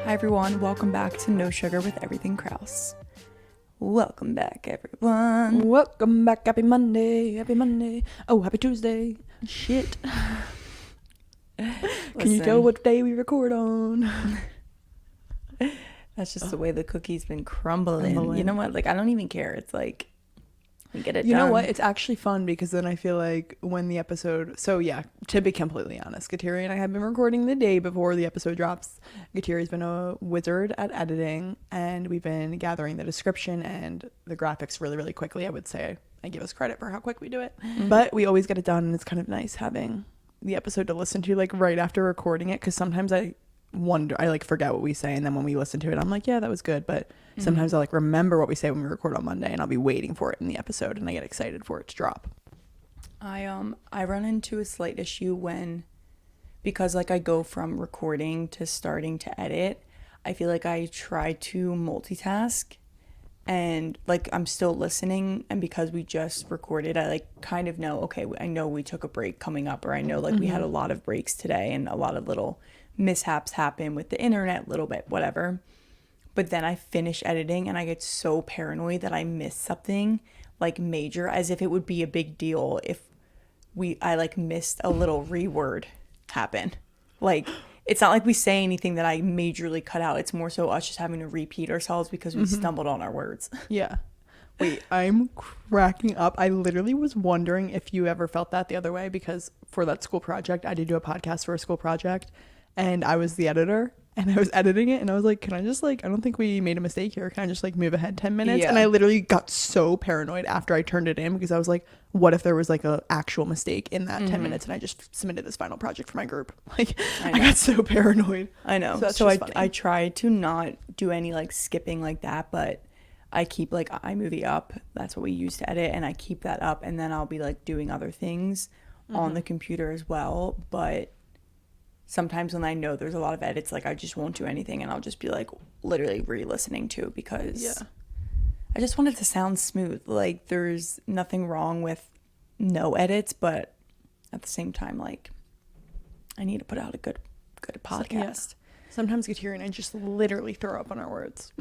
Hi everyone, welcome back to No Sugar with Everything Krause. Welcome back everyone. Welcome back. Happy Monday. Oh, happy Tuesday. Shit. Can you tell what day we record on? That's just the way the cookie's been crumbling. You know what? Like, I don't even care. It's like, we get it done. You know what? It's actually fun because then I feel like when the episode... So yeah, to be completely honest, Kateri and I have been recording the day before the episode drops. Kateri's been a wizard at editing, and we've been gathering the description and the graphics really, really quickly. I would say I give us credit for how quick we do it. Mm-hmm. But we always get it done, and it's kind of nice having the episode to listen to like right after recording it, because sometimes I like forget what we say, and then when we listen to it I'm like, yeah, that was good, but sometimes I like remember what we say when we record on Monday, and I'll be waiting for it in the episode and I get excited for it to drop. I run into a slight issue because like I go from recording to starting to edit. I feel like I try to multitask, and like I'm still listening, and because we just recorded, I like kind of know, okay, I know we took a break coming up, or I know like we had a lot of breaks today and a lot of little mishaps happen with the internet, little bit, whatever. But then I finish editing and I get so paranoid that I miss something like major, as if it would be a big deal if I like missed a little reword happen. Like, it's not like we say anything that I majorly cut out. It's more so us just having to repeat ourselves because we stumbled on our words. Yeah. Wait, I'm cracking up. I literally was wondering if you ever felt that the other way, because for that school project, I did do a podcast for a school project, and I was the editor, and I was editing it, and I was like, can I just like, I don't think we made a mistake here. Can I just like move ahead 10 minutes? Yeah. And I literally got so paranoid after I turned it in, because I was like, what if there was like a actual mistake in that 10 minutes and I just submitted this final project for my group? Like, I got so paranoid. I know. So I try to not do any like skipping like that, but I keep like iMovie up. That's what we use to edit, and I keep that up, and then I'll be like doing other things on the computer as well. But sometimes when I know there's a lot of edits, like I just won't do anything, and I'll just be like literally re-listening to, because I just want it to sound smooth. Like, there's nothing wrong with no edits, but at the same time, like, I need to put out a good podcast. Sometimes Kateri and I just literally throw up on our words.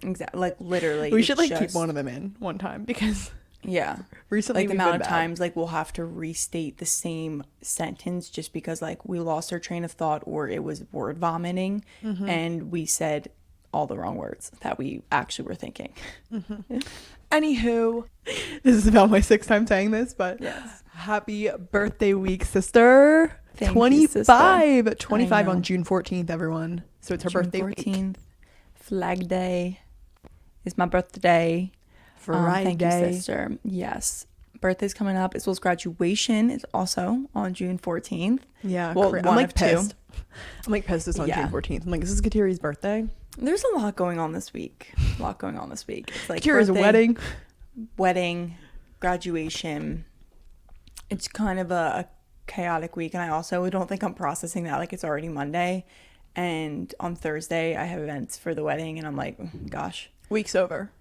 Exactly. Like, literally. We should like keep one of them in one time, because recently, like, the amount of times like we'll have to restate the same sentence just because like we lost our train of thought, or it was word vomiting, and we said all the wrong words that we actually were thinking. Anywho, this is about my 6th time saying this, but happy birthday week, sister. Thank 25 you, 25 on June 14th, everyone. So it's her birthday 14th. Week. Flag Day is my birthday. Friday. Thank you, sister. Yes. Birthday's coming up, as well as graduation is also on June 14th. Yeah. Well, I'm like pissed. I'm like pissed it's on June 14th. I'm like, this is Kateri's birthday. There's a lot going on this week. It's like Kateri's birthday, wedding, graduation. It's kind of a chaotic week, and I also don't think I'm processing that. Like, it's already Monday, and on Thursday I have events for the wedding, and I'm like, gosh, week's over.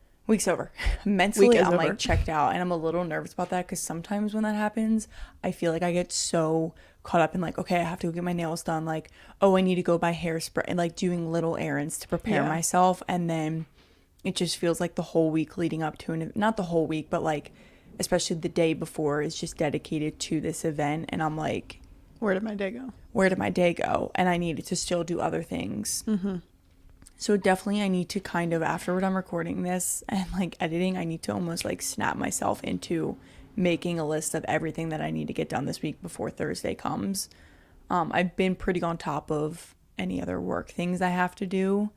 Mentally, I'm like checked out, and I'm a little nervous about that, because sometimes when that happens, I feel like I get so caught up in like, okay, I have to go get my nails done, like, oh, I need to go buy hairspray, and like doing little errands to prepare myself, and then it just feels like the whole week leading up to not the whole week, but like especially the day before is just dedicated to this event, and I'm like, where did my day go? And I needed to still do other things. So definitely I need to kind of, afterward I'm recording this and like editing, I need to almost like snap myself into making a list of everything that I need to get done this week before Thursday comes. I've been pretty on top of any other work things I have to do,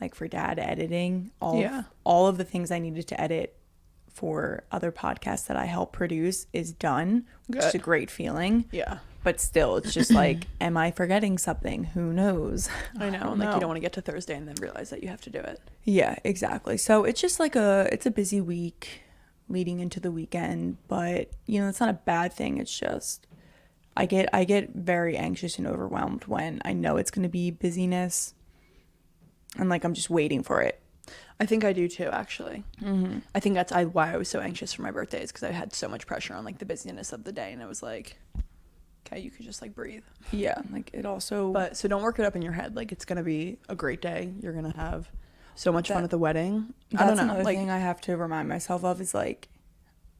like for dad editing, all of the things I needed to edit for other podcasts that I help produce is done, which is a great feeling. Yeah. But still, it's just like, am I forgetting something? Who knows? I know. Like, you don't want to get to Thursday and then realize that you have to do it. Yeah, exactly. So it's just like it's a busy week leading into the weekend, but you know, it's not a bad thing. It's just, I get very anxious and overwhelmed when I know it's going to be busyness, and like, I'm just waiting for it. I think I do too, actually. I think that's why I was so anxious for my birthdays, because I had so much pressure on like the busyness of the day, and it was like, Okay, you could just like breathe. Yeah, like it also. But so don't work it up in your head. Like it's gonna be a great day. You're gonna have so much fun at the wedding. I don't That's know. another Like thing I have to remind myself of is like,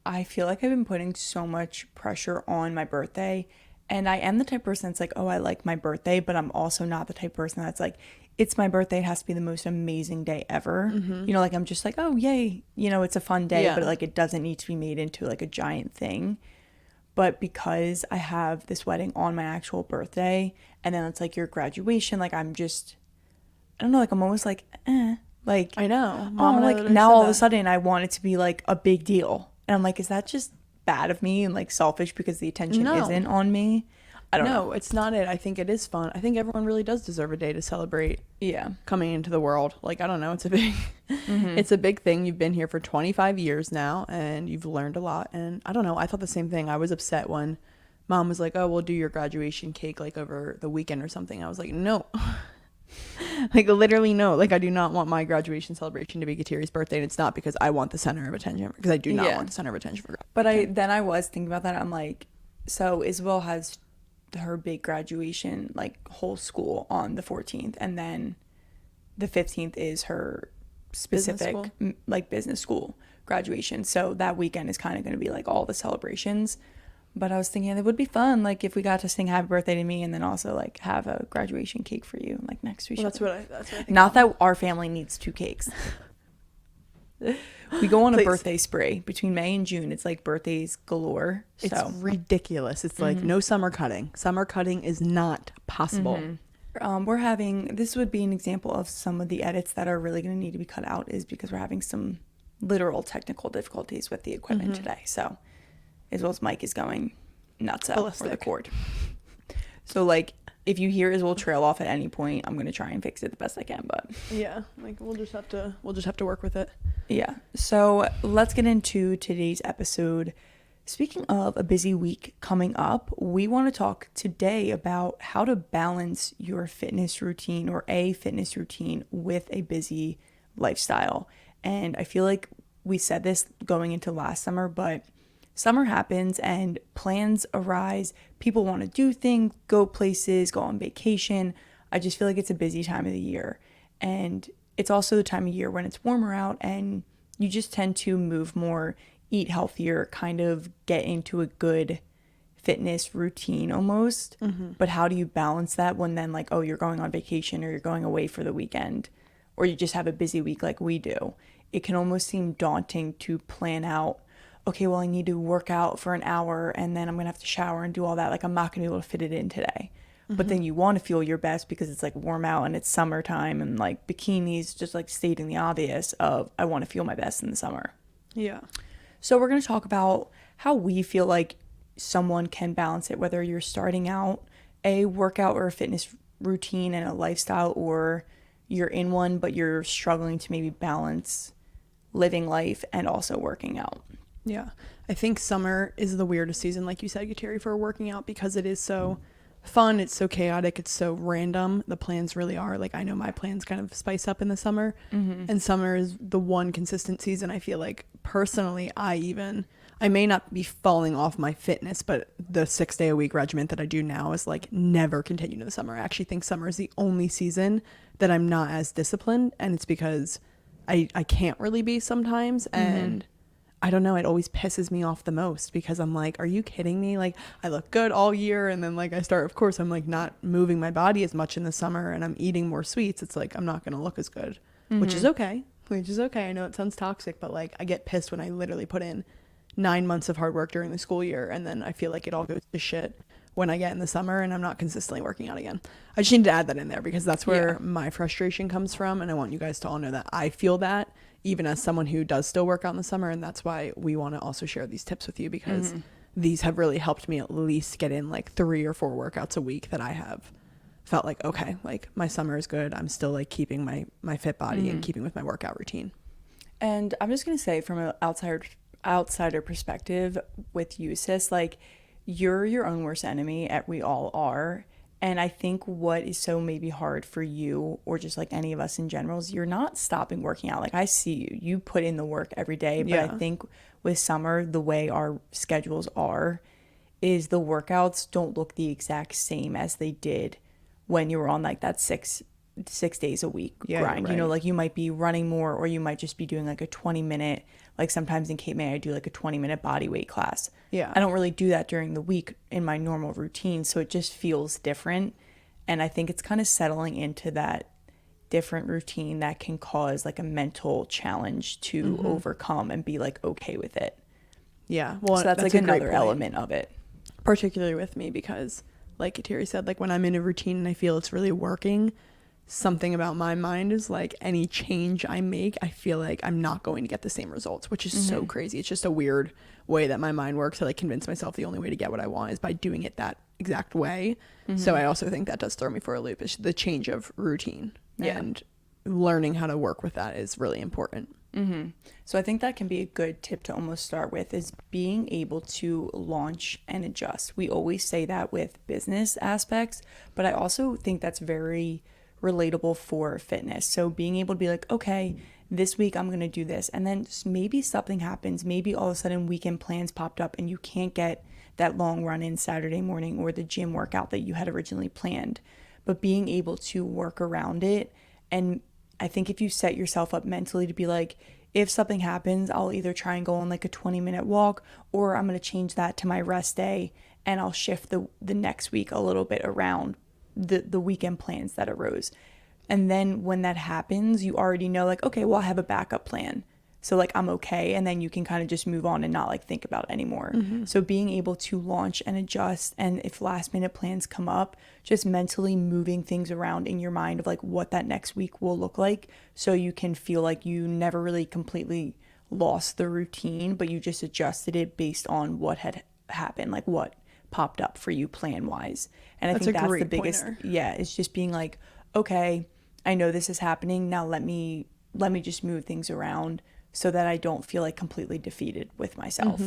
I feel like I've been putting so much pressure on my birthday. And I am the type of person that's like, oh, I like my birthday, but I'm also not the type of person that's like, it's my birthday. It has to be the most amazing day ever. You know, like I'm just like, oh, yay. You know, it's a fun day, but like it doesn't need to be made into like a giant thing. But because I have this wedding on my actual birthday and then it's like your graduation, like I'm just, I don't know, like I'm almost like, like, I know. oh, Mom and I like literally now said all of a that. sudden I want it to be like a big deal. And I'm like, is that just bad of me and like selfish because the attention No. isn't on me? I don't know. No, it's not it. I think it is fun. I think everyone really does deserve a day to celebrate Yeah. coming into the world. Like I don't know, it's a big it's a big thing. You've been here for 25 years now and you've learned a lot. And I don't know, I thought the same thing. I was upset when Mom was like, "Oh, we'll do your graduation cake like over the weekend or something." I was like, "No." Like literally no. Like I do not want my graduation celebration to be Katiri's birthday, and it's not because I want the center of attention, because I do not want the center of attention for But I was thinking about that. I'm like, so Isabel has her big graduation, like whole school on the 14th, and then the 15th is her specific like business school graduation. So that weekend is kind of going to be like all the celebrations. But I was thinking it would be fun, like if we got to sing happy birthday to me and then also like have a graduation cake for you, like next to each other. That's what I think. Not that our family needs 2 cakes. We go on a birthday spree between May and June. It's like birthdays galore. It's ridiculous. It's like no summer cutting. Summer cutting is not possible. We're having, this would be an example of some of the edits that are really going to need to be cut out, is because we're having some literal technical difficulties with the equipment today. So Isabel's mic is going nuts out for the cord. So like if you hear Isabel trail off at any point, I'm going to try and fix it the best I can, but yeah, like we'll just have to work with it. Yeah. So let's get into today's episode. Speaking of a busy week coming up, we want to talk today about how to balance your fitness routine or a fitness routine with a busy lifestyle. And I feel like we said this going into last summer, but summer happens and plans arise. People want to do things, go places, go on vacation. I just feel like it's a busy time of the year. And it's also the time of year when it's warmer out and you just tend to move more, eat healthier, kind of get into a good fitness routine almost. But how do you balance that when then like, oh, you're going on vacation or you're going away for the weekend or you just have a busy week like we do? It can almost seem daunting to plan out, okay, well, I need to work out for an hour and then I'm going to have to shower and do all that. Like, I'm not going to be able to fit it in today. But then you want to feel your best because it's like warm out and it's summertime and like bikinis, just like stating the obvious of I want to feel my best in the summer. Yeah. So we're going to talk about how we feel like someone can balance it, whether you're starting out a workout or a fitness routine and a lifestyle, or you're in one, but you're struggling to maybe balance living life and also working out. Yeah. I think summer is the weirdest season, like you said, Kateri, for working out because it is so fun, it's so chaotic, it's so random. The plans really are, like, I know my plans kind of spice up in the summer, and summer is the one consistent season. I feel like personally I may not be falling off my fitness, but the 6-day a week regimen that I do now is like never continue to the summer. I actually think summer is the only season that I'm not as disciplined, and it's because I can't really be sometimes, and I don't know, it always pisses me off the most because I'm like, are you kidding me? Like, I look good all year, and then like of course I'm like not moving my body as much in the summer and I'm eating more sweets. It's like I'm not going to look as good, which is okay. I know it sounds toxic, but like I get pissed when I literally put in 9 months of hard work during the school year and then I feel like it all goes to shit when I get in the summer and I'm not consistently working out again. I just need to add that in there because that's where my frustration comes from, and I want you guys to all know that I feel that even as someone who does still work out in the summer, and that's why we want to also share these tips with you because these have really helped me at least get in like 3 or 4 workouts a week that I have felt like, okay, like my summer is good. I'm still like keeping my fit body and keeping with my workout routine. And I'm just going to say from an outsider perspective with you, sis, like you're your own worst enemy, we all are. And I think what is so maybe hard for you, or just like any of us in general, is you're not stopping working out. Like I see you put in the work every day, but I think with summer, the way our schedules are, is the workouts don't look the exact same as they did when you were on like that 6 days a week grind. Right. Like you might be running more, or you might just be doing like a 20-minute, like sometimes in Cape May I do like a 20-minute body weight class. Yeah. I don't really do that during the week in my normal routine, so it just feels different. And I think it's kind of settling into that different routine that can cause like a mental challenge to overcome and be like okay with it. Yeah. Well, So that's like a great another point. element of it. Particularly with me, because like Kateri said, like when I'm in a routine and I feel it's really working, something about my mind is like any change I make, I feel like I'm not going to get the same results, which is so crazy. It's just a weird way that my mind works. I like convince myself the only way to get what I want is by doing it that exact way. So I also think that does throw me for a loop. It's the change of routine, and learning how to work with that is really important. So I think that can be a good tip to almost start with, is being able to launch and adjust. We always say that with business aspects, but I also think that's very relatable for fitness. So being able to be like, okay, this week I'm going to do this. And then maybe something happens. Maybe all of a sudden weekend plans popped up and you can't get that long run in Saturday morning or the gym workout that you had originally planned. But being able to work around it, and I think if you set yourself up mentally to be like, if something happens, I'll either try and go on like a 20-minute walk, or I'm going to change that to my rest day and I'll shift the next week a little bit around the weekend plans that arose. And then when that happens, you already know like, okay, well, I have a backup plan. So like I'm okay. And then you can kind of just move on and not like think about it anymore. So being able to launch and adjust, and if last minute plans come up, just mentally moving things around in your mind of like what that next week will look like, so you can feel like you never really completely lost the routine, but you just adjusted it based on what had happened, like what popped up for you plan wise. And I That's think a that's great the biggest pointer. it's just being like, okay, I know this is happening now, let me just move things around so that I don't feel like completely defeated with myself.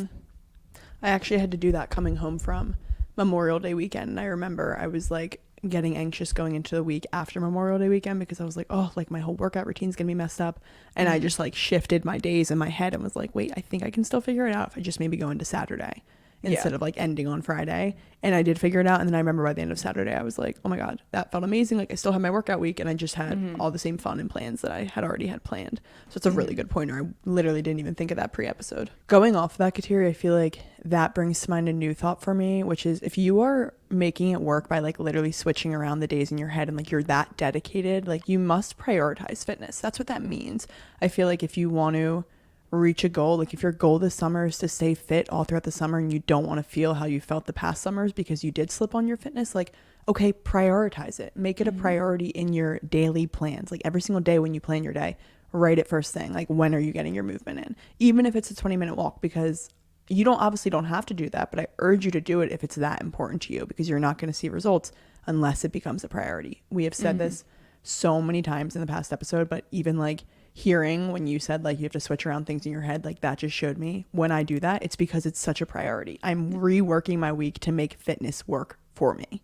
I actually had to do that coming home from Memorial Day weekend, and I remember I was like getting anxious going into the week after Memorial Day weekend, because I was like, oh, like my whole workout routine's gonna be messed up. And I just like shifted my days in my head and was like, wait, I think I can still figure it out if I just maybe go into Saturday instead of like ending on Friday. And I did figure it out. And then I remember by the end of Saturday, I was like, oh my God, that felt amazing. Like I still had my workout week and I just had all the same fun and plans that I had already had planned. So it's a really good pointer. I literally didn't even think of that pre-episode. Going off of that, Kateri, I feel like that brings to mind a new thought for me, which is if you are making it work by like literally switching around the days in your head and like you're that dedicated, like you must prioritize fitness. That's what that means. I feel like if you want to reach a goal, like if your goal this summer is to stay fit all throughout the summer and you don't want to feel how you felt the past summers because you did slip on your fitness, like okay, prioritize it. Make it a priority in your daily plans. Like every single day when you plan your day, write it first thing. Like when are you getting your movement in? Even if it's a 20-minute walk, because you obviously don't have to do that, but I urge you to do it if it's that important to you, because you're not going to see results unless it becomes a priority. We have said this so many times in the past episode, but even like hearing when you said like you have to switch around things in your head, like that just showed me when I do that, it's because it's such a priority. I'm reworking my week to make fitness work for me.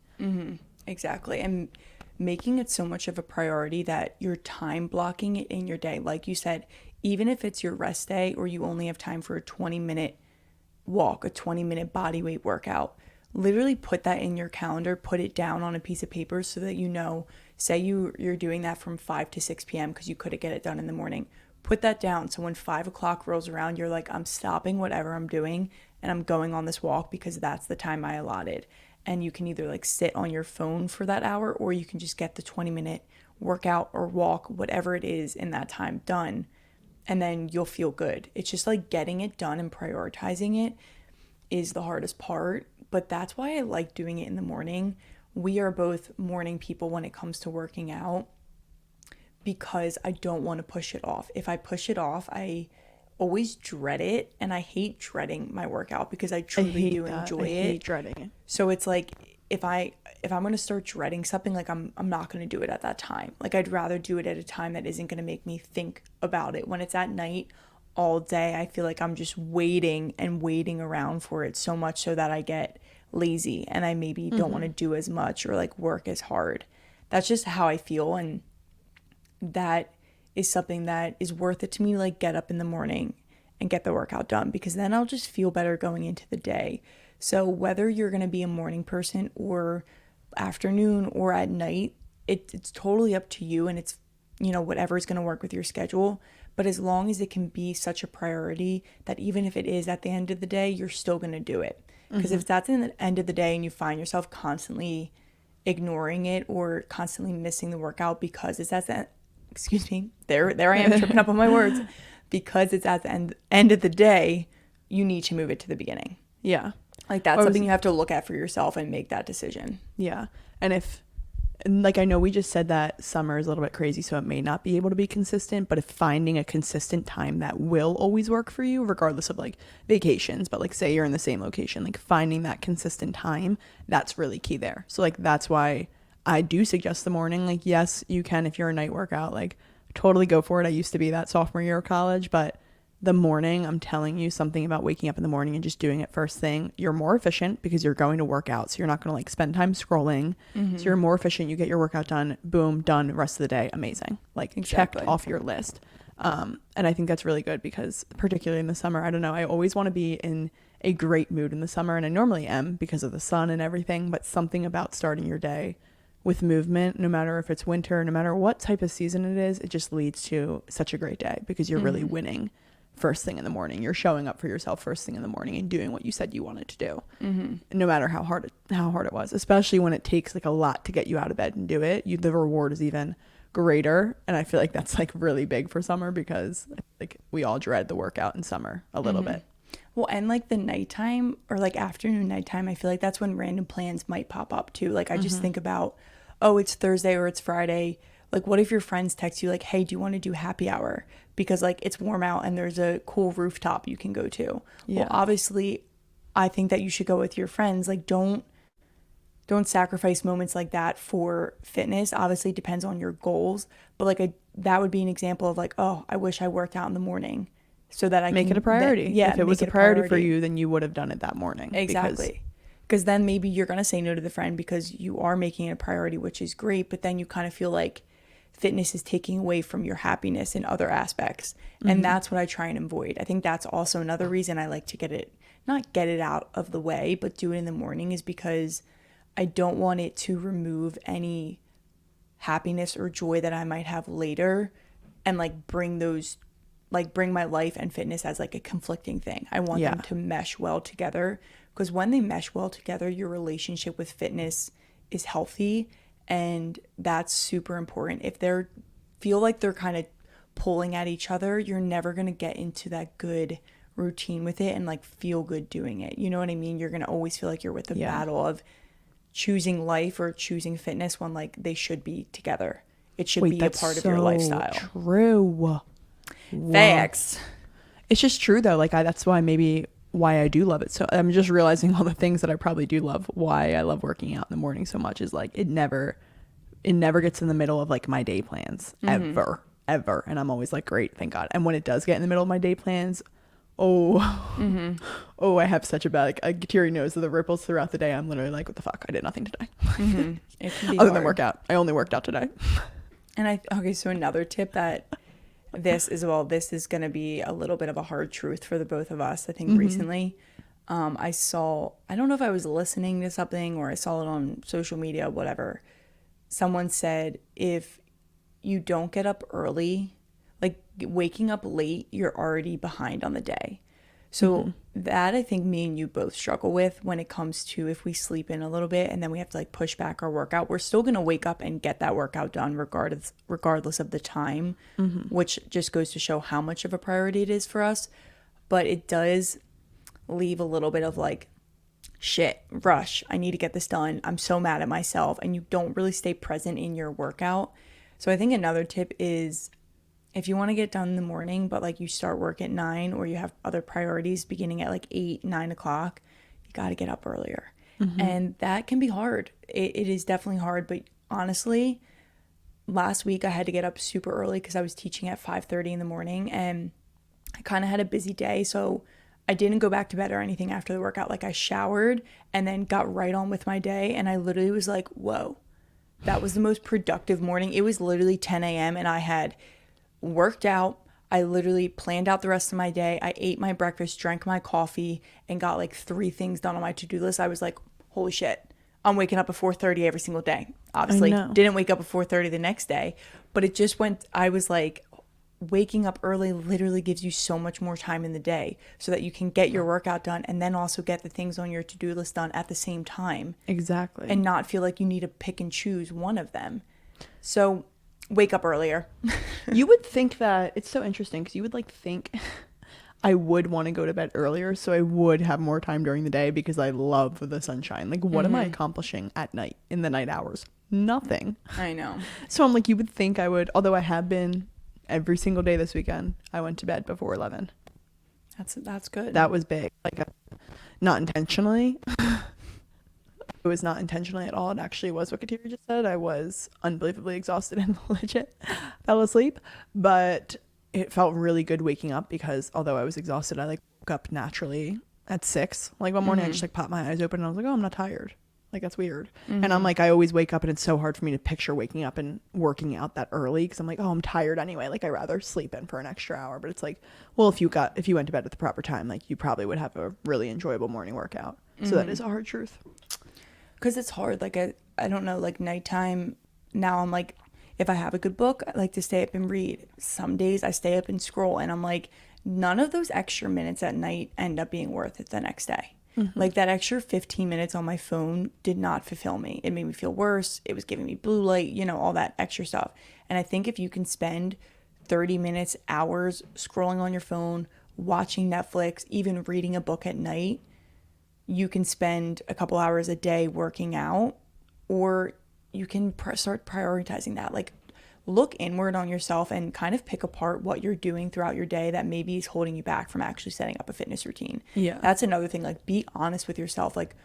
Exactly. And making it so much of a priority that you're time blocking it in your day. Like you said, even if it's your rest day or you only have time for a 20-minute walk, a 20-minute body weight workout, literally put that in your calendar, put it down on a piece of paper so that you know, say you're doing that from 5 to 6 p.m. because you couldn't get it done in the morning. Put that down so when 5 o'clock rolls around, you're like, I'm stopping whatever I'm doing and I'm going on this walk because that's the time I allotted. And you can either like sit on your phone for that hour, or you can just get the 20-minute workout or walk, whatever it is in that time, done. And then you'll feel good. It's just like getting it done and prioritizing it is the hardest part. But that's why I like doing it in the morning. We are both morning people when it comes to working out, because I don't want to push it off. If I push it off, I always dread it, and I hate dreading my workout because I truly do enjoy it. I hate dreading it. So it's like if I'm going to start dreading something, like I'm not going to do it at that time. Like I'd rather do it at a time that isn't going to make me think about it. When it's at night all day, I feel like I'm just waiting and waiting around for it so much so that I get lazy and I maybe don't want to do as much or like work as hard. That's just how I feel, and that is something that is worth it to me, like get up in the morning and get the workout done, because then I'll just feel better going into the day. So whether you're going to be a morning person or afternoon or at night, it's totally up to you, and it's, you know, whatever is going to work with your schedule. But as long as it can be such a priority that even if it is at the end of the day, you're still going to do it. Because if that's in the end of the day and you find yourself constantly ignoring it or constantly missing the workout because it's at the excuse me, there I am tripping up on my words, because it's at the end of the day, you need to move it to the beginning. Yeah. Like that's something you have to look at for yourself and make that decision. Yeah. And like, I know we just said that summer is a little bit crazy, so it may not be able to be consistent, but if finding a consistent time that will always work for you, regardless of like vacations, but like say you're in the same location, like finding that consistent time, that's really key there. So like, that's why I do suggest the morning. Like, yes, you can, if you're a night workout, like totally go for it. I used to be that sophomore year of college, but the morning, I'm telling you, something about waking up in the morning and just doing it first thing, you're more efficient because you're going to work out. So you're not going to like spend time scrolling. So you're more efficient. You get your workout done, boom, done, rest of the day. Amazing. Like checked off your list. And I think that's really good because particularly in the summer, I don't know, I always want to be in a great mood in the summer, and I normally am because of the sun and everything, but something about starting your day with movement, no matter if it's winter, no matter what type of season it is, it just leads to such a great day because you're really winning first thing in the morning. You're showing up for yourself first thing in the morning and doing what you said you wanted to do, no matter how hard it was, especially when it takes like a lot to get you out of bed and do it. The reward is even greater, and I feel like that's like really big for summer because like we all dread the workout in summer a little bit. Well, and like the nighttime or like afternoon nighttime, I feel like that's when random plans might pop up too. Like I just think about, oh, it's Thursday or it's Friday. Like, what if your friends text you like, hey, do you want to do happy hour? Because like it's warm out and there's a cool rooftop you can go to. Yeah. Well, obviously, I think that you should go with your friends. Like, don't sacrifice moments like that for fitness. Obviously, it depends on your goals. But like that would be an example of like, oh, I wish I worked out in the morning so that I make can it a priority. Yeah, if it was a priority for you, then you would have done it that morning. Exactly. Because then maybe you're going to say no to the friend because you are making it a priority, which is great. But then you kind of feel like fitness is taking away from your happiness in other aspects. And that's what I try and avoid. I think that's also another reason I like to not get it out of the way, but do it in the morning, is because I don't want it to remove any happiness or joy that I might have later and like bring my life and fitness as like a conflicting thing. I want them to mesh well together, because when they mesh well together, your relationship with fitness is healthy. And that's super important. If they feel like they're kind of pulling at each other, you're never going to get into that good routine with it and like feel good doing it. You know what I mean? You're going to always feel like you're with the battle of choosing life or choosing fitness when like they should be together. It should be a part of your lifestyle. True. Facts. It's just true though. Like that's why I do love it. So I'm just realizing all the things that I probably do love. Why I love working out in the morning so much is like it never gets in the middle of like my day plans ever. And I'm always like, great, thank God. And when it does get in the middle of my day plans, I have such a bad, like, Kateri knows the ripples throughout the day. I'm literally like, what the fuck? I did nothing today. It can be other than work out. I only worked out today. And so another tip that this is going to be a little bit of a hard truth for the both of us. I think recently I don't know if I was listening to something or I saw it on social media, whatever. Someone said, if you don't get up early, like waking up late, you're already behind on the day. So that I think me and you both struggle with when it comes to if we sleep in a little bit and then we have to like push back our workout. We're still going to wake up and get that workout done regardless of the time, which just goes to show how much of a priority it is for us. But it does leave a little bit of like, shit, rush, I need to get this done. I'm so mad at myself. And you don't really stay present in your workout. So I think another tip is, if you want to get done in the morning, but like you start work at 9 or you have other priorities beginning at like 8, 9 o'clock, you got to get up earlier. And that can be hard. It is definitely hard. But honestly, last week I had to get up super early because I was teaching at 5:30 in the morning and I kind of had a busy day. So I didn't go back to bed or anything after the workout. Like I showered and then got right on with my day. And I literally was like, whoa, that was the most productive morning. It was literally 10 a.m. and I had worked out, I literally planned out the rest of my day. I ate my breakfast, drank my coffee, and got like 3 things done on my to-do list. I was like, holy shit, I'm waking up at 4:30 every single day. I Obviously, know. didn't wake up at 4:30 the next day, but it just went, I was like, waking up early literally gives you so much more time in the day so that you can get your workout done and then also get the things on your to-do list done at the same time Exactly. and not feel like you need to pick and choose one of them. So wake up earlier. You would think that it's so interesting because you would like think I would want to go to bed earlier so I would have more time during the day because I love the sunshine. Like, what am I accomplishing at night in the night hours? Nothing. I know. So I'm like, you would think I would, although I have been every single day this weekend. I went to bed before 11. That's good. That was big. Like, not intentionally. It was not intentionally at all. It actually was what Katira just said. I was unbelievably exhausted and legit fell asleep. But it felt really good waking up because although I was exhausted, I like woke up naturally at 6. Like one morning I just like popped my eyes open and I was like, oh, I'm not tired. Like, that's weird. And I'm like, I always wake up and it's so hard for me to picture waking up and working out that early because I'm like, oh, I'm tired anyway. Like, I'd rather sleep in for an extra hour. But it's like, well, if you went to bed at the proper time, like, you probably would have a really enjoyable morning workout. So that is a hard truth. Because it's hard. Like, I don't know, like nighttime now I'm like, if I have a good book, I like to stay up and read. Some days I stay up and scroll and I'm like, none of those extra minutes at night end up being worth it the next day. Like, that extra 15 minutes on my phone did not fulfill me. It made me feel worse. It was giving me blue light, all that extra stuff. And I think if you can spend 30 minutes, hours scrolling on your phone, watching Netflix, even reading a book at night, you can spend a couple hours a day working out, or you can start prioritizing that. Like, look inward on yourself and kind of pick apart what you're doing throughout your day that maybe is holding you back from actually setting up a fitness routine. Yeah. That's another thing. Like, be honest with yourself. Like,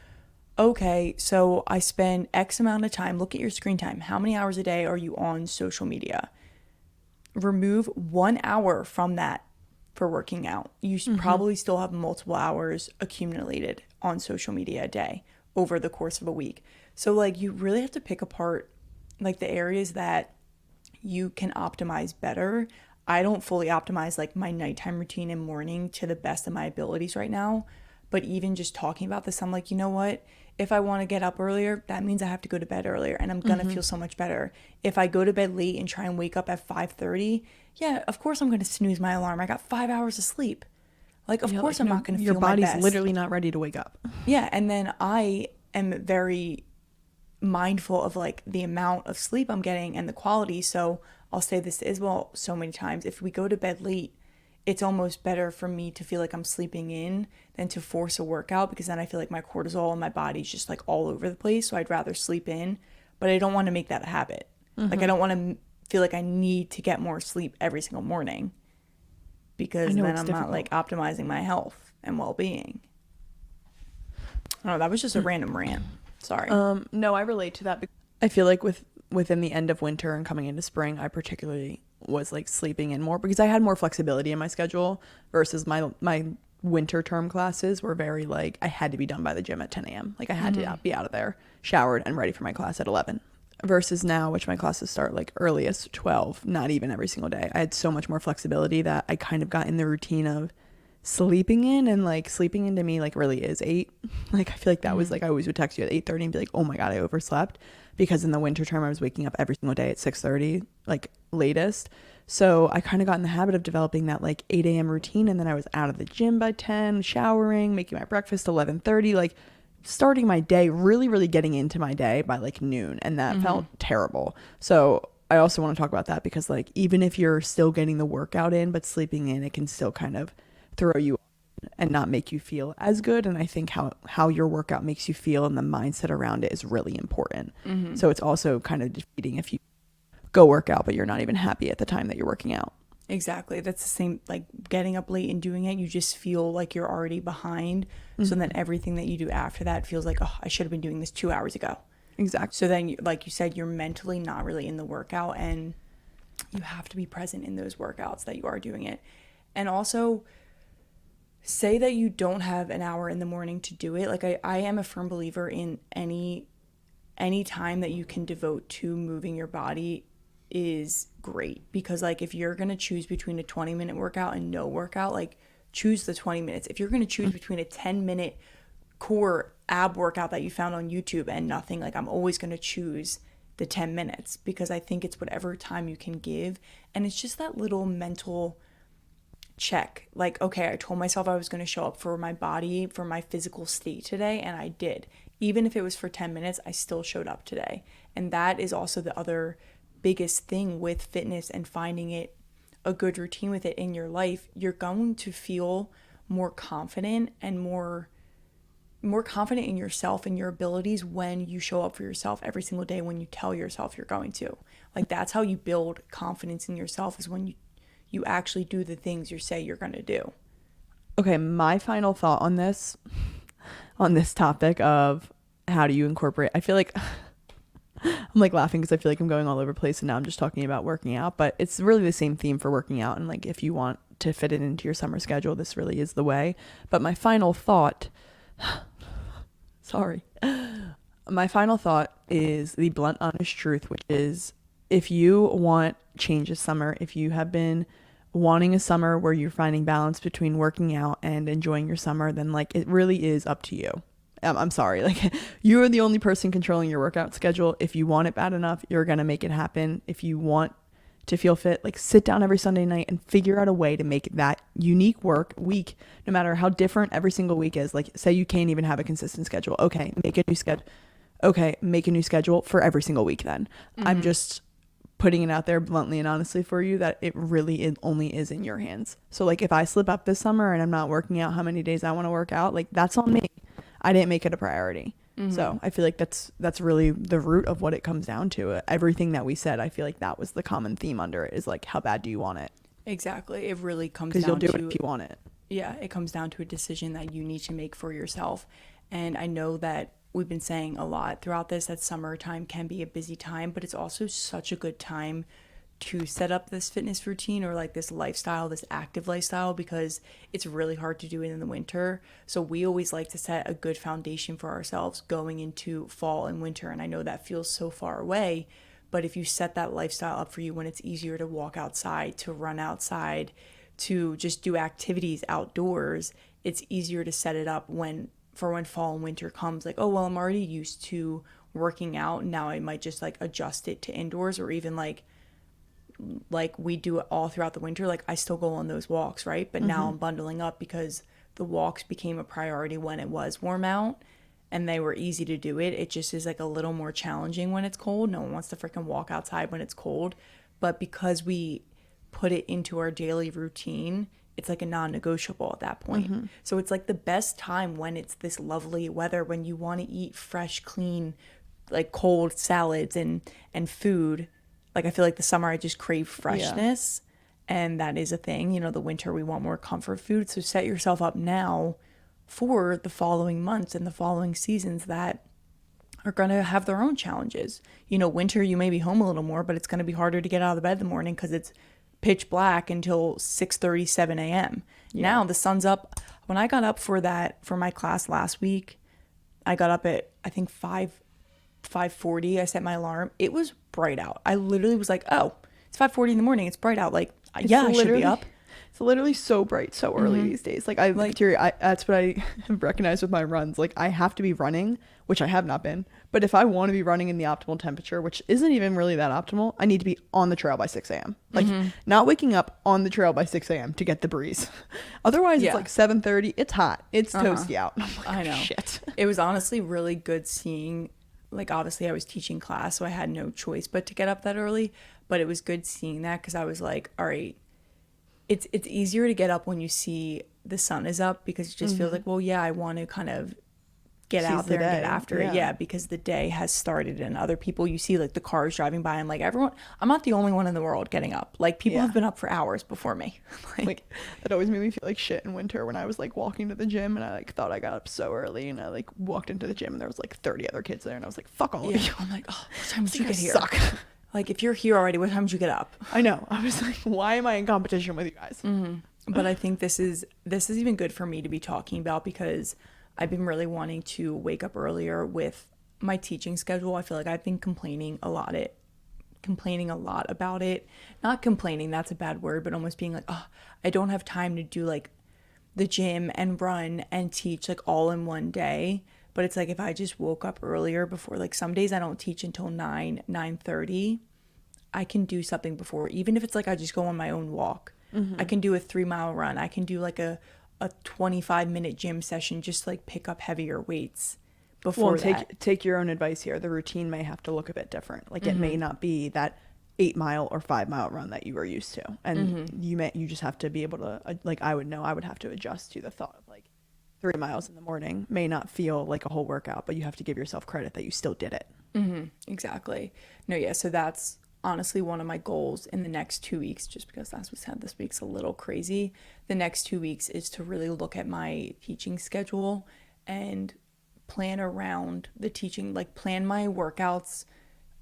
okay, so I spend X amount of time. Look at your screen time. How many hours a day are you on social media? Remove 1 hour from that for working out. You should probably still have multiple hours accumulated on social media a day over the course of a week. So, like, you really have to pick apart, like, the areas that you can optimize better. I don't fully optimize like my nighttime routine and morning to the best of my abilities right now. But even just talking about this, I'm like, you know what? If I want to get up earlier, that means I have to go to bed earlier and I'm going to feel so much better. If I go to bed late and try and wake up at 5:30, yeah, of course I'm going to snooze my alarm. I got 5 hours of sleep. Like, of course I'm not going to feel my best. Your body's literally not ready to wake up. Yeah, and then I am very mindful of like the amount of sleep I'm getting and the quality. So I'll say this as well so many times. If we go to bed late, it's almost better for me to feel like I'm sleeping in than to force a workout, because then I feel like my cortisol and my body's just like all over the place. So I'd rather sleep in, but I don't want to make that a habit. Like, I don't want to feel like I need to get more sleep every single morning, because then I'm not like optimizing my health and well-being. I don't know, that was just a random rant. Sorry. No, I relate to that. I feel like within the end of winter and coming into spring, I particularly was like sleeping in more because I had more flexibility in my schedule versus my winter term classes were very like, I had to be done by the gym at 10 a.m. Like, I had to be out of there, showered and ready for my class at 11. Versus now, which my classes start like earliest 12, not even every single day. I had so much more flexibility that I kind of got in the routine of sleeping in, and like sleeping into me like really is 8. Like, I feel like that was like, I always would text you at 8:30 and be like, oh my god, I overslept, because in the winter term I was waking up every single day at 6:30 like latest. So I kind of got in the habit of developing that like 8 a.m. routine, and then I was out of the gym by 10, showering, making my breakfast 11:30, like starting my day, really getting into my day by like noon, and that felt terrible. So I also want to talk about that because like, even if you're still getting the workout in but sleeping in, it can still kind of throw you and not make you feel as good. And I think how your workout makes you feel and the mindset around it is really important. So it's also kind of defeating if you go work out but you're not even happy at the time that you're working out. Exactly. That's the same, like getting up late and doing it, you just feel like you're already behind. So then everything that you do after that feels like, oh, I should have been doing this 2 hours ago. Exactly. So then, like you said, you're mentally not really in the workout, and you have to be present in those workouts that you are doing it. And also, say that you don't have an hour in the morning to do it. Like, I am a firm believer in any time that you can devote to moving your body is great, because like if you're going to choose between a 20-minute workout and no workout, like choose the 20 minutes. If you're going to choose between a 10-minute core ab workout that you found on YouTube and nothing, like I'm always going to choose the 10 minutes, because I think it's whatever time you can give. And it's just that little mental check, like, okay, I told myself I was going to show up for my body, for my physical state today, and I did. Even if it was for 10 minutes, I still showed up today. And that is also the other biggest thing with fitness and finding it a good routine with it in your life. You're going to feel more confident and more confident in yourself and your abilities when you show up for yourself every single day, when you tell yourself you're going to. Like, that's how you build confidence in yourself, is when you actually do the things you say you're going to do. Okay, my final thought on this topic of how do you incorporate, I feel like I'm like laughing because I feel like I'm going all over the place and now I'm just talking about working out, but it's really the same theme for working out. And like, if you want to fit it into your summer schedule, this really is the way. But my final thought my final thought is the blunt, honest truth, which is, if you want change this summer, if you have been wanting a summer where you're finding balance between working out and enjoying your summer, then like, it really is up to you. I'm sorry, like, you are the only person controlling your workout schedule. If you want it bad enough, you're gonna make it happen. If you want to feel fit, like, sit down every Sunday night and figure out a way to make that unique work week, no matter how different every single week is. Like, say you can't even have a consistent schedule, okay, make a new schedule for every single week then. I'm just putting it out there bluntly and honestly for you that it really only is in your hands. So like, if I slip up this summer and I'm not working out how many days I want to work out, like, that's on me. I didn't make it a priority. So I feel like that's really the root of what it comes down to. Everything that we said, I feel like that was the common theme under it, is like, how bad do you want it? Exactly. It really comes down to, because you'll do it if you want it. Yeah, it comes down to a decision that you need to make for yourself. And I know that we've been saying a lot throughout this that summertime can be a busy time, but it's also such a good time to set up this fitness routine, or like this lifestyle, this active lifestyle, because it's really hard to do it in the winter. So we always like to set a good foundation for ourselves going into fall and winter. And I know that feels so far away, but if you set that lifestyle up for you when it's easier to walk outside, to run outside, to just do activities outdoors, it's easier to set it up when fall and winter comes. Like, oh, well, I'm already used to working out, and now I might just like adjust it to indoors, or even like we do it all throughout the winter. Like, I still go on those walks, right? But now I'm bundling up because the walks became a priority when it was warm out and they were easy to do it. It just is like a little more challenging when it's cold. No one wants to freaking walk outside when it's cold. But because we put it into our daily routine, it's like a non-negotiable at that point. So it's like the best time when it's this lovely weather, when you want to eat fresh, clean, like cold salads and food. Like, I feel like the summer I just crave freshness, and that is a thing. You know, the winter we want more comfort food. So set yourself up now for the following months and the following seasons that are going to have their own challenges. You know, winter you may be home a little more, but it's going to be harder to get out of the bed in the morning because it's pitch black until 6:30, 7 a.m. Now the sun's up. When I got up for my class last week, I got up at, I think, 5:40. I set my alarm. It was bright out. I literally was like, oh, it's 5:40 in the morning. It's bright out. Like, I should be up. It's literally so bright so early these days. Like, that's what I have recognized with my runs. Like, I have to be running, which I have not been. But if I want to be running in the optimal temperature, which isn't even really that optimal, I need to be on the trail by 6 a.m. Like, not waking up on the trail by 6 a.m. to get the breeze. Otherwise, it's like 7:30. It's hot. It's toasty out. I'm like, I know. Shit. It was honestly really good seeing, like, obviously I was teaching class, so I had no choice but to get up that early. But it was good seeing that, because I was like, all right, it's easier to get up when you see the sun is up, because it just feels like, well, yeah, I want to kind of get out there and get after it. Yeah, because the day has started, and other people, you see like the cars driving by, and like, I'm not the only one in the world getting up. Like, people have been up for hours before me. like that always made me feel like shit in winter when I was like walking to the gym and I like thought I got up so early, and I like walked into the gym and there was like 30 other kids there, and I was like, fuck all of you. I'm like, oh, what time did you get here? Suck. Like, if you're here already, what time did you get up? I know. I was like, why am I in competition with you guys? But I think this is even good for me to be talking about, because I've been really wanting to wake up earlier with my teaching schedule. I feel like I've been complaining a lot complaining a lot about it. Not complaining, that's a bad word, but almost being like, oh, I don't have time to do like the gym and run and teach like all in one day. But it's like if I just woke up earlier before, like some days I don't teach until 9:30. I can do something before, even if it's like I just go on my own walk. I can do a 3-mile run. I can do like a 25-minute gym session, just like pick up heavier weights before that. Take your own advice here. The routine may have to look a bit different. Like it may not be that 8-mile or 5-mile run that you are used to, and you just have to be able to like I would have to adjust to the thought of like 3 miles in the morning may not feel like a whole workout, but you have to give yourself credit that you still did it. Exactly. No, yeah. So that's honestly one of my goals in the next 2 weeks, just because as we said, this week's a little crazy. The next 2 weeks is to really look at my teaching schedule and plan around the teaching, like plan my workouts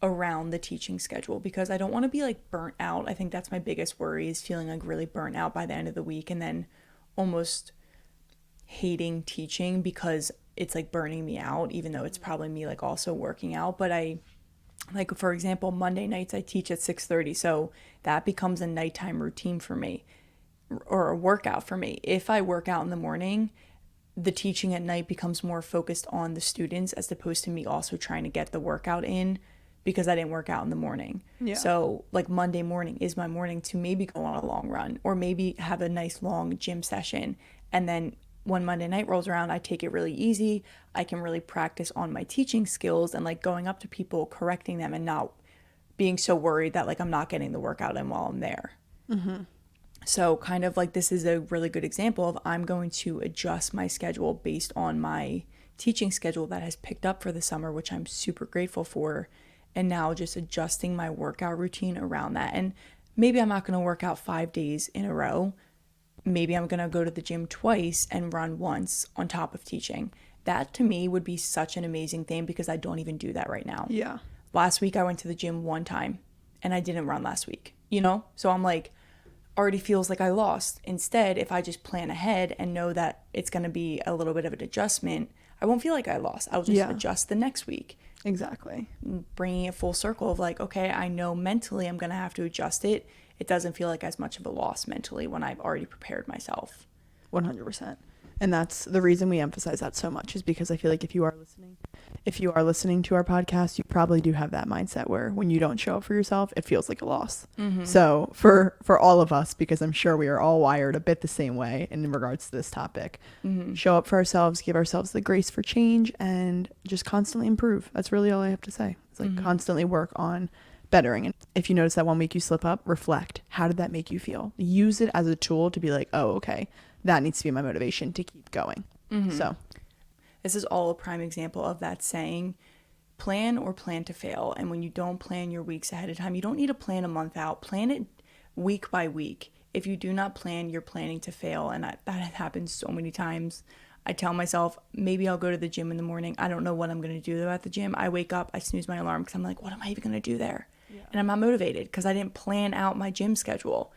around the teaching schedule, because I don't want to be like burnt out. I think that's my biggest worry, is feeling like really burnt out by the end of the week and then almost hating teaching because it's like burning me out, even though it's probably me like also working out. But I, like for example, Monday nights I teach at 6:30, so that becomes a nighttime routine for me, or a workout for me. If I work out in the morning, the teaching at night becomes more focused on the students as opposed to me also trying to get the workout in because I didn't work out in the morning. Yeah. So like Monday morning is my morning to maybe go on a long run or maybe have a nice long gym session. And then when Monday night rolls around, I take it really easy. I can really practice on my teaching skills and like going up to people, correcting them, and not being so worried that like I'm not getting the workout in while I'm there. So kind of like this is a really good example of I'm going to adjust my schedule based on my teaching schedule that has picked up for the summer, which I'm super grateful for. And now just adjusting my workout routine around that. And maybe I'm not going to work out 5 days in a row. Maybe I'm going to go to the gym twice and run once on top of teaching. That to me would be such an amazing thing because I don't even do that right now. Yeah. Last week I went to the gym one time and I didn't run last week, you know? So I'm like, already feels like I lost. Instead, if I just plan ahead and know that it's going to be a little bit of an adjustment, I won't feel like I lost. I'll just adjust the next week. Exactly. Bringing it full circle of like, okay, I know mentally I'm going to have to adjust it. It doesn't feel like as much of a loss mentally when I've already prepared myself. 100%. And that's the reason we emphasize that so much, is because I feel like if you are listening to our podcast, you probably do have that mindset where when you don't show up for yourself, it feels like a loss. So for all of us, because I'm sure we are all wired a bit the same way in regards to this topic, show up for ourselves, give ourselves the grace for change, and just constantly improve. That's really all I have to say. It's like constantly work on bettering. And if you notice that one week you slip up, reflect. How did that make you feel? Use it as a tool to be like, oh, okay, that needs to be my motivation to keep going. So this is all a prime example of that saying, plan or plan to fail. And when you don't plan your weeks ahead of time, you don't need to plan a month out. Plan it week by week. If you do not plan, you're planning to fail. And that happens so many times. I tell myself, maybe I'll go to the gym in the morning. I don't know what I'm going to do though at the gym. I wake up, I snooze my alarm because I'm like, what am I even going to do there? And I'm not motivated because I didn't plan out my gym schedule.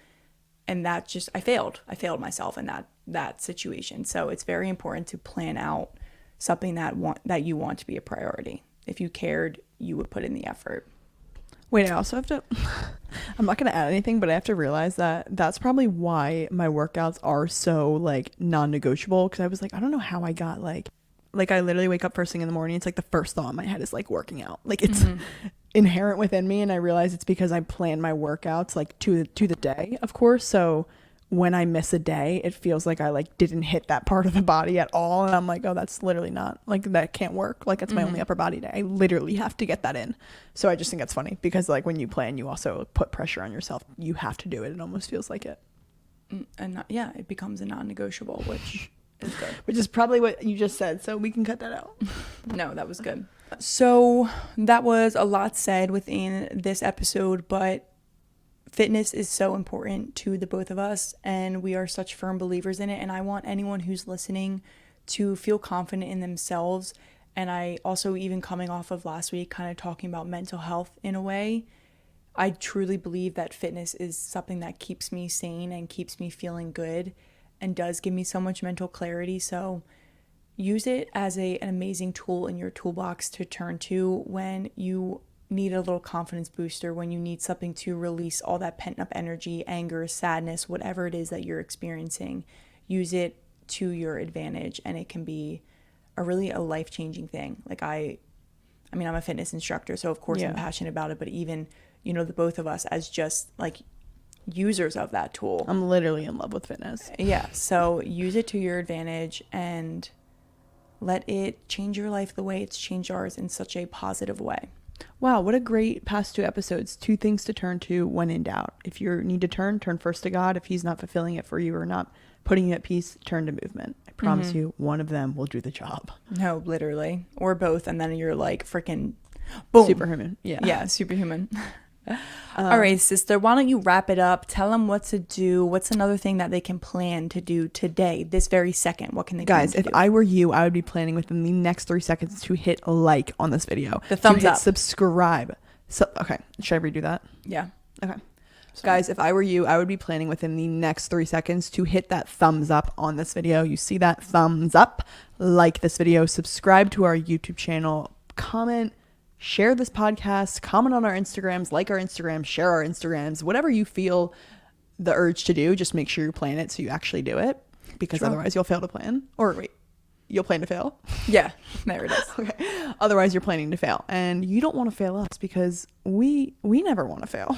And that just, I failed myself in that situation. So it's very important to plan out something that you want to be a priority. If you cared, you would put in the effort. Wait, I also have to, I'm not going to add anything, but I have to realize that that's probably why my workouts are so like non-negotiable. Cause I was like, I don't know how I got like I literally wake up first thing in the morning. It's like the first thought in my head is like working out. Like it's inherent within me. And I realize it's because I plan my workouts like to the day, of course. So when I miss a day, it feels like I like didn't hit that part of the body at all. And I'm like, oh, that's literally not like, that can't work. Like it's my only upper body day. I literally have to get that in. So I just think that's funny because like when you plan, you also put pressure on yourself. You have to do it. It almost feels like it. And it becomes a non-negotiable, which is good. Which is probably what you just said. So we can cut that out. No, that was good. So that was a lot said within this episode, but fitness is so important to the both of us, and we are such firm believers in it. And I want anyone who's listening to feel confident in themselves. And I also, even coming off of last week, kind of talking about mental health in a way, I truly believe that fitness is something that keeps me sane and keeps me feeling good and does give me so much mental clarity. So use it as an amazing tool in your toolbox to turn to when you need a little confidence booster, when you need something to release all that pent up energy, anger, sadness, whatever it is that you're experiencing, use it to your advantage, and it can be a life-changing thing. Like I mean, I'm a fitness instructor, so of course I'm passionate about it, but even, the both of us as just like users of that tool. I'm literally in love with fitness. Yeah, so use it to your advantage and let it change your life the way it's changed ours, in such a positive way. Wow, what a great past 2 episodes. 2 things to turn to when in doubt. If you need to turn first to God. If he's not fulfilling it for you or not putting you at peace, turn to movement. I promise you, one of them will do the job. No, literally. Or both, and then you're like freaking boom. Superhuman. Yeah, superhuman. All right, sister, why don't you wrap it up? Tell them what to do. What's another thing that they can plan to do today, this very second? What can they Guys, plan to if do? I were you, I would be planning within the next 3 seconds to hit like on this video. The thumbs to hit up. Subscribe. So, okay, should I redo that? Yeah. Okay. Guys, if I were you, I would be planning within the next 3 seconds to hit that thumbs up on this video. You see that thumbs up, like this video, subscribe to our YouTube channel, comment, share this podcast, comment on our Instagrams, like our Instagrams, share our Instagrams, whatever you feel the urge to do. Just make sure you plan it so you actually do it, because otherwise you'll fail to plan. Or wait, you'll plan to fail. Yeah, there it is. Okay. Otherwise you're planning to fail, and you don't want to fail us, because we never want to fail.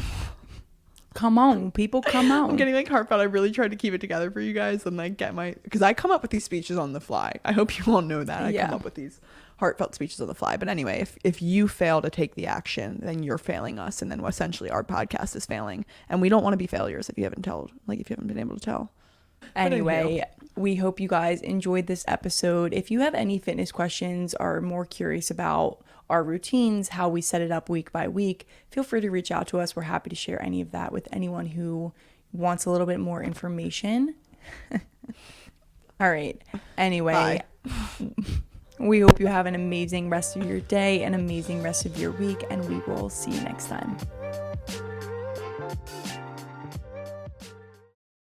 Come on, people, come on. I'm getting like heartfelt. I really tried to keep it together for you guys and like because I come up with these speeches on the fly. I hope you all know that. I come up with these heartfelt speeches on the fly. But anyway, if you fail to take the action, then you're failing us, and then essentially our podcast is failing, and we don't want to be failures if you haven't been able to tell. Anyway, we hope you guys enjoyed this episode. If you have any fitness questions, or are more curious about our routines, how we set it up week by week, feel free to reach out to us. We're happy to share any of that with anyone who wants a little bit more information. All right. Anyway, we hope you have an amazing rest of your day, an amazing rest of your week, and we will see you next time.